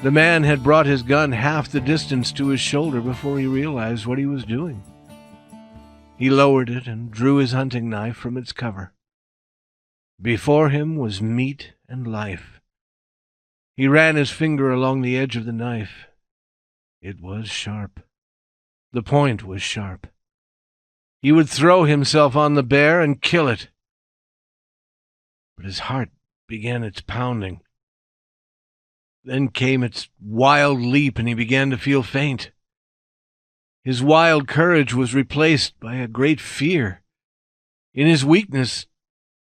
The man had brought his gun half the distance to his shoulder before he realized what he was doing. He lowered it and drew his hunting knife from its cover. Before him was meat and life. He ran his finger along the edge of the knife. It was sharp. The point was sharp. He would throw himself on the bear and kill it. But his heart began its pounding. Then came its wild leap, and he began to feel faint. His wild courage was replaced by a great fear. In his weakness,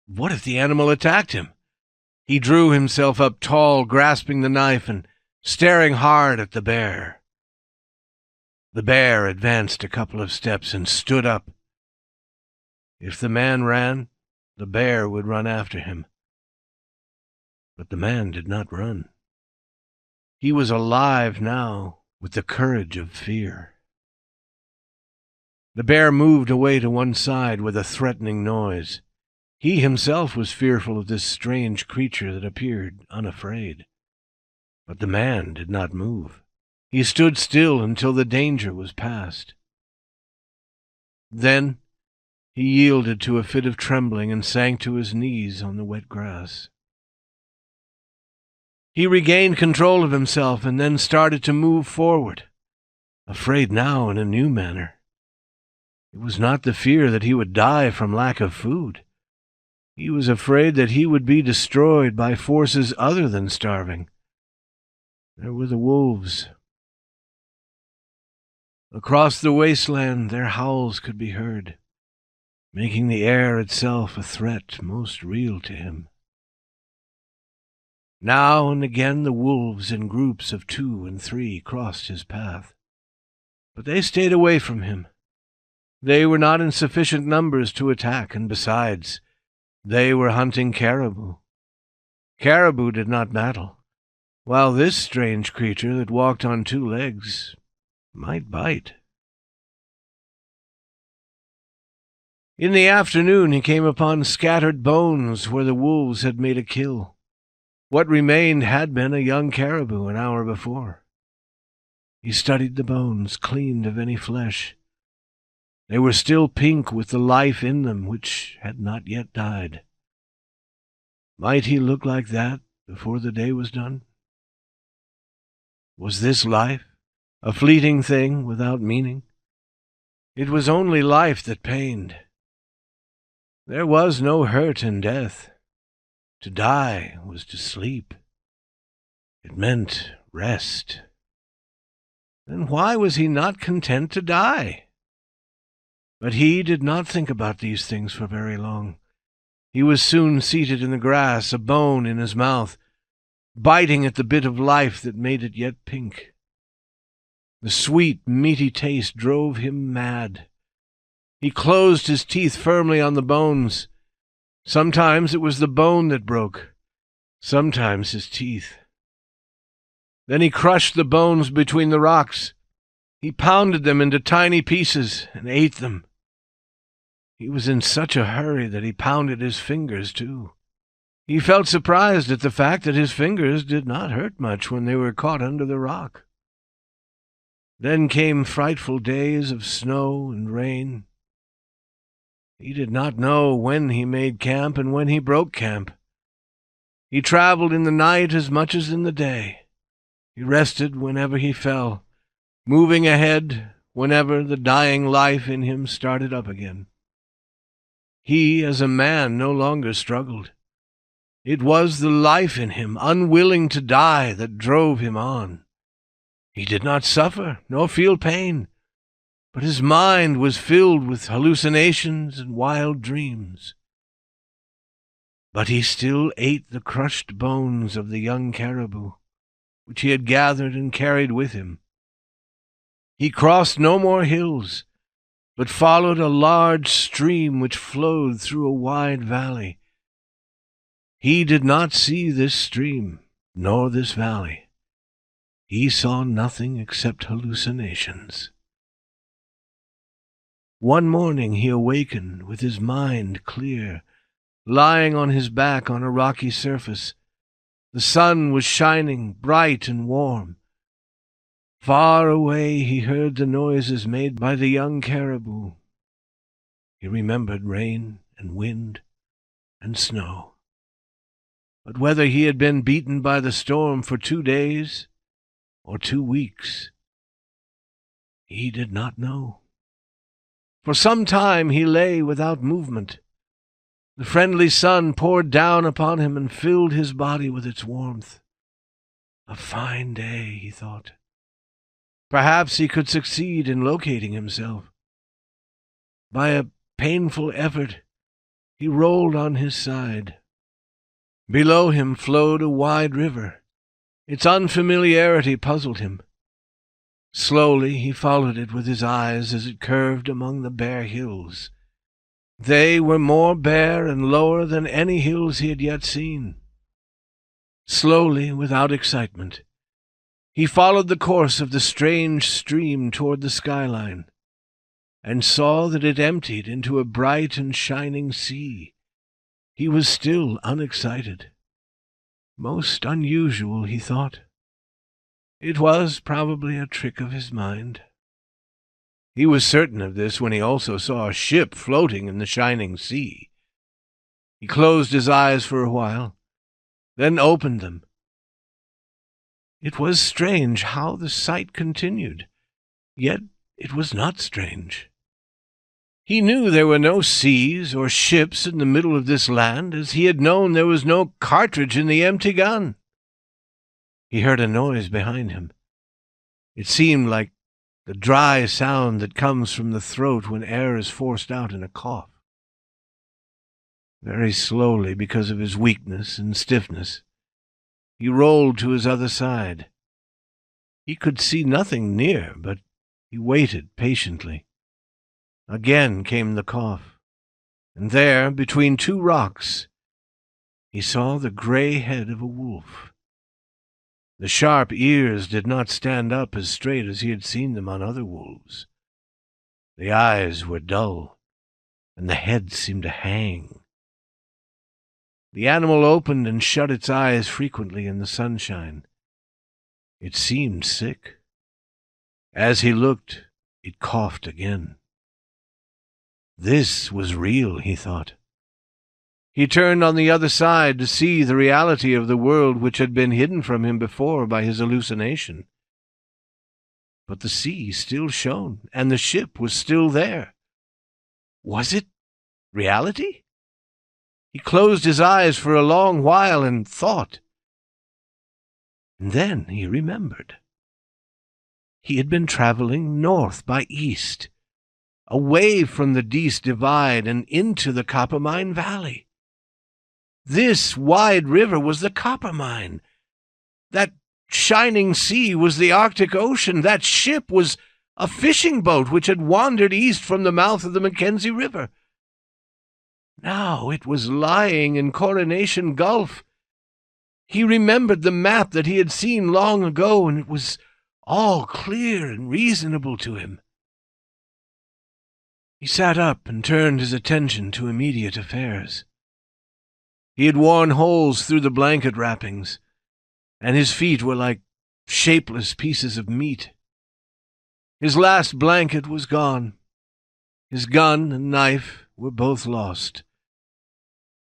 what if the animal attacked him? He drew himself up tall, grasping the knife and staring hard at the bear. The bear advanced a couple of steps and stood up. If the man ran, the bear would run after him. But the man did not run. He was alive now with the courage of fear. The bear moved away to one side with a threatening noise. He himself was fearful of this strange creature that appeared unafraid. But the man did not move. He stood still until the danger was past. Then he yielded to a fit of trembling and sank to his knees on the wet grass. He regained control of himself and then started to move forward, afraid now in a new manner. It was not the fear that he would die from lack of food. He was afraid that he would be destroyed by forces other than starving. There were the wolves. Across the wasteland their howls could be heard, making the air itself a threat most real to him. Now and again the wolves in groups of 2 and 3 crossed his path, but they stayed away from him. They were not in sufficient numbers to attack, and besides, they were hunting caribou. Caribou did not battle, while this strange creature that walked on 2 legs might bite. In the afternoon he came upon scattered bones where the wolves had made a kill. What remained had been a young caribou an hour before. He studied the bones, cleaned of any flesh. They were still pink with the life in them which had not yet died. Might he look like that before the day was done? Was this life a fleeting thing without meaning? It was only life that pained. There was no hurt in death. To die was to sleep. It meant rest. Then why was he not content to die? But he did not think about these things for very long. He was soon seated in the grass, a bone in his mouth, biting at the bit of life that made it yet pink. The sweet, meaty taste drove him mad. He closed his teeth firmly on the bones. Sometimes it was the bone that broke, sometimes his teeth. Then he crushed the bones between the rocks. He pounded them into tiny pieces and ate them. He was in such a hurry that he pounded his fingers, too. He felt surprised at the fact that his fingers did not hurt much when they were caught under the rock. Then came frightful days of snow and rain. He did not know when he made camp and when he broke camp. He traveled in the night as much as in the day. He rested whenever he fell, moving ahead whenever the dying life in him started up again. He, as a man, no longer struggled. It was the life in him, unwilling to die, that drove him on. He did not suffer, nor feel pain, but his mind was filled with hallucinations and wild dreams. But he still ate the crushed bones of the young caribou, which he had gathered and carried with him. He crossed no more hills, but followed a large stream which flowed through a wide valley. He did not see this stream, nor this valley. He saw nothing except hallucinations. One morning he awakened with his mind clear, lying on his back on a rocky surface. The sun was shining bright and warm. Far away he heard the noises made by the young caribou. He remembered rain and wind and snow. But whether he had been beaten by the storm for 2 days or 2 weeks, he did not know. For some time he lay without movement. The friendly sun poured down upon him and filled his body with its warmth. A fine day, he thought. Perhaps he could succeed in locating himself. By a painful effort, he rolled on his side. Below him flowed a wide river. Its unfamiliarity puzzled him. Slowly he followed it with his eyes as it curved among the bare hills. They were more bare and lower than any hills he had yet seen. Slowly, without excitement, he followed the course of the strange stream toward the skyline, and saw that it emptied into a bright and shining sea. He was still unexcited. Most unusual, he thought. It was probably a trick of his mind. He was certain of this when he also saw a ship floating in the shining sea. He closed his eyes for a while, then opened them. It was strange how the sight continued, yet it was not strange. He knew there were no seas or ships in the middle of this land, as he had known there was no cartridge in the empty gun. He heard a noise behind him. It seemed like the dry sound that comes from the throat when air is forced out in a cough. Very slowly, because of his weakness and stiffness, he rolled to his other side. He could see nothing near, but he waited patiently. Again came the cough, and there, between 2 rocks, he saw the gray head of a wolf. The sharp ears did not stand up as straight as he had seen them on other wolves. The eyes were dull, and the head seemed to hang. The animal opened and shut its eyes frequently in the sunshine. It seemed sick. As he looked, it coughed again. This was real, he thought. He turned on the other side to see the reality of the world which had been hidden from him before by his hallucination. But the sea still shone, and the ship was still there. Was it reality? He closed his eyes for a long while and thought. And then he remembered. He had been traveling north by east, away from the Dease Divide and into the Coppermine Valley. This wide river was the Coppermine. That shining sea was the Arctic Ocean. That ship was a fishing boat which had wandered east from the mouth of the Mackenzie River. Now it was lying in Coronation Gulf. He remembered the map that he had seen long ago, and it was all clear and reasonable to him. He sat up and turned his attention to immediate affairs. He had worn holes through the blanket wrappings, and his feet were like shapeless pieces of meat. His last blanket was gone. His gun and knife were both lost.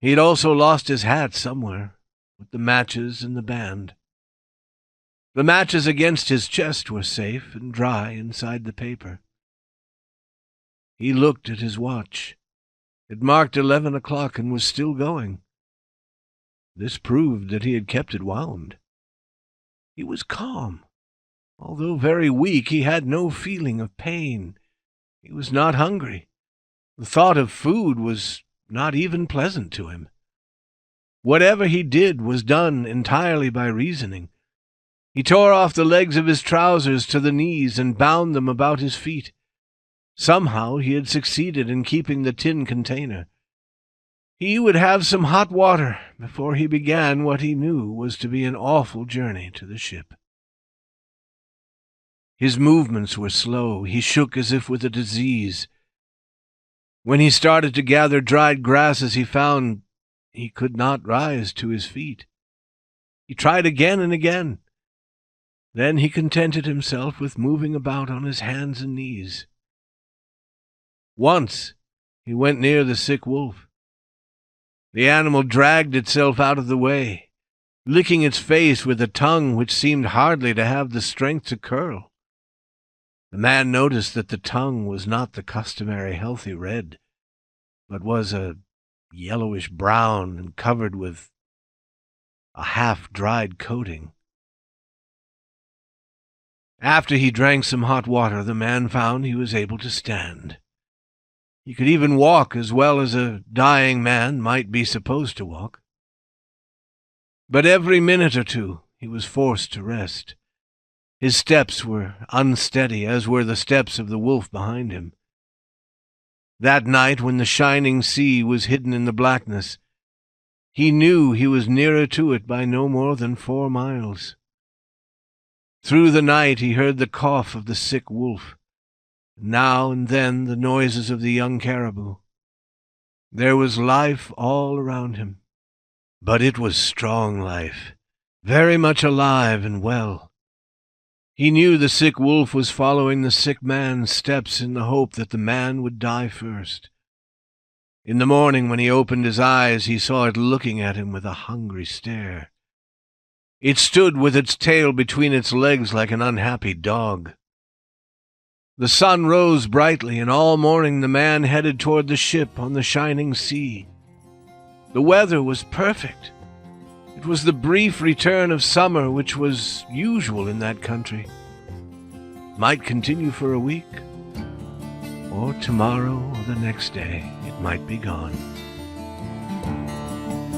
He had also lost his hat somewhere, with the matches and the band. The matches against his chest were safe and dry inside the paper. He looked at his watch. It marked 11 o'clock and was still going. This proved that he had kept it wound. He was calm. Although very weak, he had no feeling of pain. He was not hungry. The thought of food was not even pleasant to him. Whatever he did was done entirely by reasoning. He tore off the legs of his trousers to the knees and bound them about his feet. Somehow he had succeeded in keeping the tin container. He would have some hot water before he began what he knew was to be an awful journey to the ship. His movements were slow. He shook as if with a disease. When he started to gather dried grasses, he found he could not rise to his feet. He tried again and again. Then he contented himself with moving about on his hands and knees. Once he went near the sick wolf. The animal dragged itself out of the way, licking its face with a tongue which seemed hardly to have the strength to curl. The man noticed that the tongue was not the customary healthy red, but was a yellowish brown and covered with a half-dried coating. After he drank some hot water, the man found he was able to stand. He could even walk as well as a dying man might be supposed to walk. But every minute or two he was forced to rest. His steps were unsteady, as were the steps of the wolf behind him. That night, when the shining sea was hidden in the blackness, he knew he was nearer to it by no more than 4 miles. Through the night he heard the cough of the sick wolf, now and then the noises of the young caribou. There was life all around him, but it was strong life, very much alive and well. He knew the sick wolf was following the sick man's steps in the hope that the man would die first. In the morning, when he opened his eyes, he saw it looking at him with a hungry stare. It stood with its tail between its legs like an unhappy dog. The sun rose brightly, and all morning the man headed toward the ship on the shining sea. The weather was perfect. It was the brief return of summer which was usual in that country. Might continue for a week, or tomorrow or the next day it might be gone.